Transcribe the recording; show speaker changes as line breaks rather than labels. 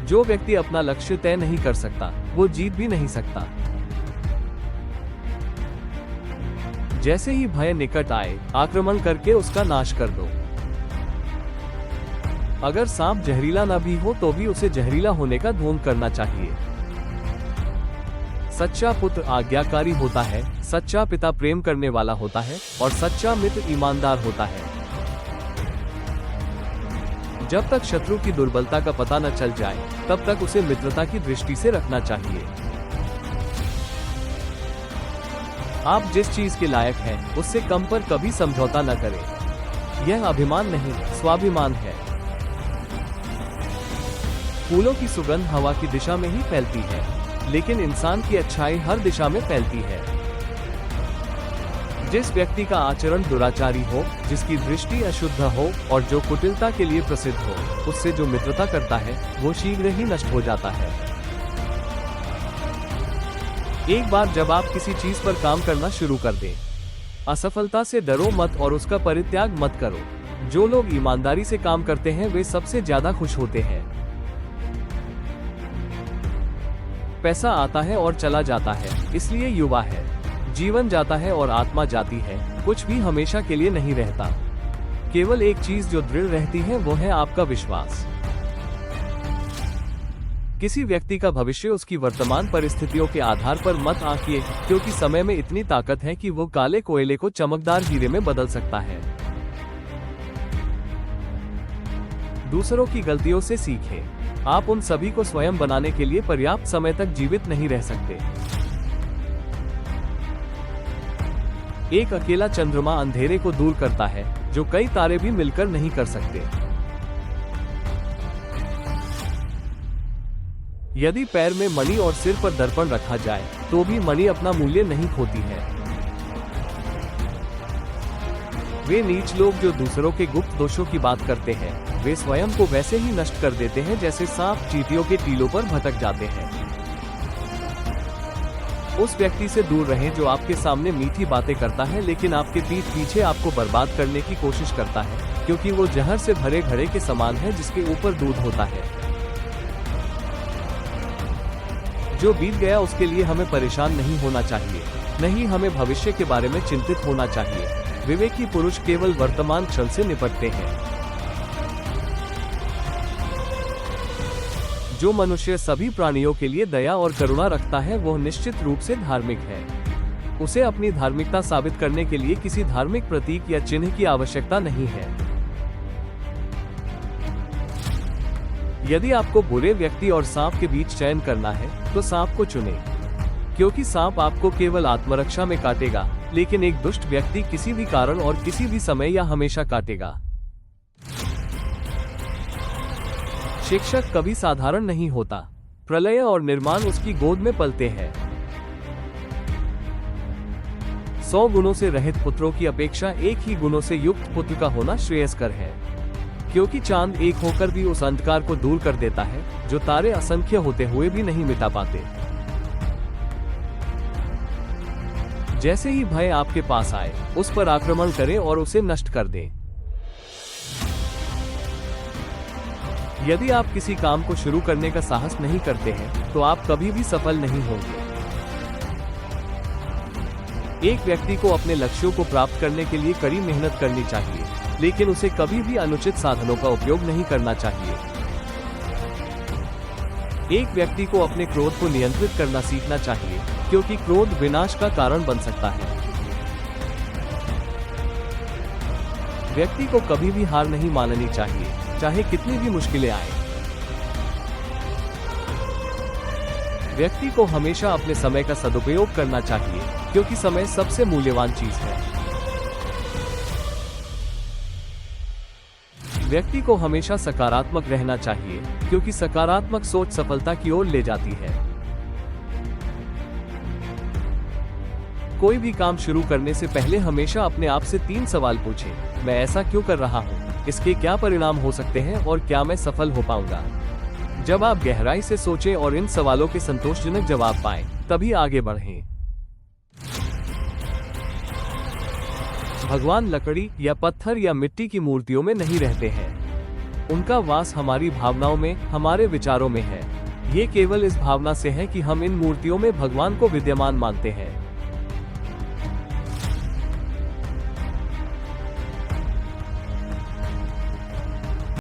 जो व्यक्ति अपना लक्ष्य तय नहीं कर सकता, वो जीत भी नहीं सकता। जैसे ही भय निकट आए, आक्रमण करके उसका नाश कर दो। अगर सांप जहरीला न भी हो तो भी उसे जहरीला होने का ढोंग करना चाहिए। सच्चा पुत्र आज्ञाकारी होता है, सच्चा पिता प्रेम करने वाला होता है और सच्चा मित्र ईमानदार होता है। जब तक शत्रु की दुर्बलता का पता न चल जाए, तब तक उसे मित्रता की दृष्टि से रखना चाहिए। आप जिस चीज के लायक हैं, उससे कम पर कभी समझौता न करें। यह अभिमान नहीं, स्वाभिमान है। फूलों की सुगंध हवा की दिशा में ही फैलती है, लेकिन इंसान की अच्छाई हर दिशा में फैलती है। जिस व्यक्ति का आचरण दुराचारी हो, जिसकी दृष्टि अशुद्ध हो और जो कुटिलता के लिए प्रसिद्ध हो, उससे जो मित्रता करता है वो शीघ्र ही नष्ट हो जाता है। एक बार जब आप किसी चीज पर काम करना शुरू कर दें, असफलता से डरो मत और उसका परित्याग मत करो। जो लोग ईमानदारी से काम करते हैं वे सबसे ज्यादा खुश होते हैं। पैसा आता है और चला जाता है, इसलिए युवा है। जीवन जाता है और आत्मा जाती है, कुछ भी हमेशा के लिए नहीं रहता। केवल एक चीज जो दृढ़ रहती है वो है आपका विश्वास। किसी व्यक्ति का भविष्य उसकी वर्तमान परिस्थितियों के आधार पर मत आंकिए, क्योंकि समय में इतनी ताकत है कि वो काले कोयले को चमकदार हीरे में बदल सकता है। दूसरों की गलतियों से सीखें। आप उन सभी को स्वयं बनाने के लिए पर्याप्त समय तक जीवित नहीं रह सकते। एक अकेला चंद्रमा अंधेरे को दूर करता है, जो कई तारे भी मिलकर नहीं कर सकते। यदि पैर में मणि और सिर पर दर्पण रखा जाए, तो भी मणि अपना मूल्य नहीं खोती है। वे नीच लोग जो दूसरों के गुप्त दोषों की बात करते हैं, वे स्वयं को वैसे ही नष्ट कर देते हैं जैसे सांप चींटियों के टीलों पर भटक जाते हैं। उस व्यक्ति से दूर रहें जो आपके सामने मीठी बातें करता है लेकिन आपके पीठ पीछे आपको बर्बाद करने की कोशिश करता है, क्योंकि वो जहर से भरे घड़े के समान है जिसके ऊपर दूध होता है। जो बीत गया उसके लिए हमें परेशान नहीं होना चाहिए, नहीं हमें भविष्य के बारे में चिंतित होना चाहिए। विवेकी पुरुष केवल वर्तमान क्षण से निपटते हैं। जो मनुष्य सभी प्राणियों के लिए दया और करुणा रखता है वह निश्चित रूप से धार्मिक है। उसे अपनी धार्मिकता साबित करने के लिए किसी धार्मिक प्रतीक या चिन्ह की आवश्यकता नहीं है। यदि आपको बुरे व्यक्ति और सांप के बीच चयन करना है तो सांप को चुनें, क्योंकि सांप आपको केवल आत्मरक्षा में काटेगा, लेकिन एक दुष्ट व्यक्ति किसी भी कारण और किसी भी समय या हमेशा काटेगा। शिक्षक कभी साधारण नहीं होता। प्रलय और निर्माण उसकी गोद में पलते हैं। 100 गुणों से रहित पुत्रों की अपेक्षा एक ही गुणों से युक्त पुत्र का होना श्रेयस्कर है, क्योंकि चांद एक होकर भी उस अंधकार को दूर कर देता है जो तारे असंख्य होते हुए भी नहीं मिटा पाते। जैसे ही भय आपके पास आए, उस पर आक्रमण करें और उसे नष्ट कर दें। यदि आप किसी काम को शुरू करने का साहस नहीं करते हैं, तो आप कभी भी सफल नहीं होंगे। एक व्यक्ति को अपने लक्ष्यों को प्राप्त करने के लिए कड़ी मेहनत करनी चाहिए, लेकिन उसे कभी भी अनुचित साधनों का उपयोग नहीं करना चाहिए। एक व्यक्ति को अपने क्रोध को नियंत्रित करना सीखना चाहिए, क्योंकि क्रोध विनाश का कारण बन सकता है। व्यक्ति को कभी भी हार नहीं माननी चाहिए, चाहे कितनी भी मुश्किलें आए। व्यक्ति को हमेशा अपने समय का सदुपयोग करना चाहिए, क्योंकि समय सबसे मूल्यवान चीज है। व्यक्ति को हमेशा सकारात्मक रहना चाहिए, क्योंकि सकारात्मक सोच सफलता की ओर ले जाती है। कोई भी काम शुरू करने से पहले हमेशा अपने आप से 3 सवाल पूछें। मैं ऐसा क्यों कर रहा हूँ? इसके क्या परिणाम हो सकते हैं और क्या मैं सफल हो पाऊंगा? जब आप गहराई से सोचें और इन सवालों के संतोषजनक जवाब पाएं, तभी आगे बढ़ें। भगवान लकड़ी या पत्थर या मिट्टी की मूर्तियों में नहीं रहते हैं। उनका वास हमारी भावनाओं में, हमारे विचारों में है। ये केवल इस भावना से है कि हम इन मूर्तियों में भगवान को विद्यमान मानते हैं।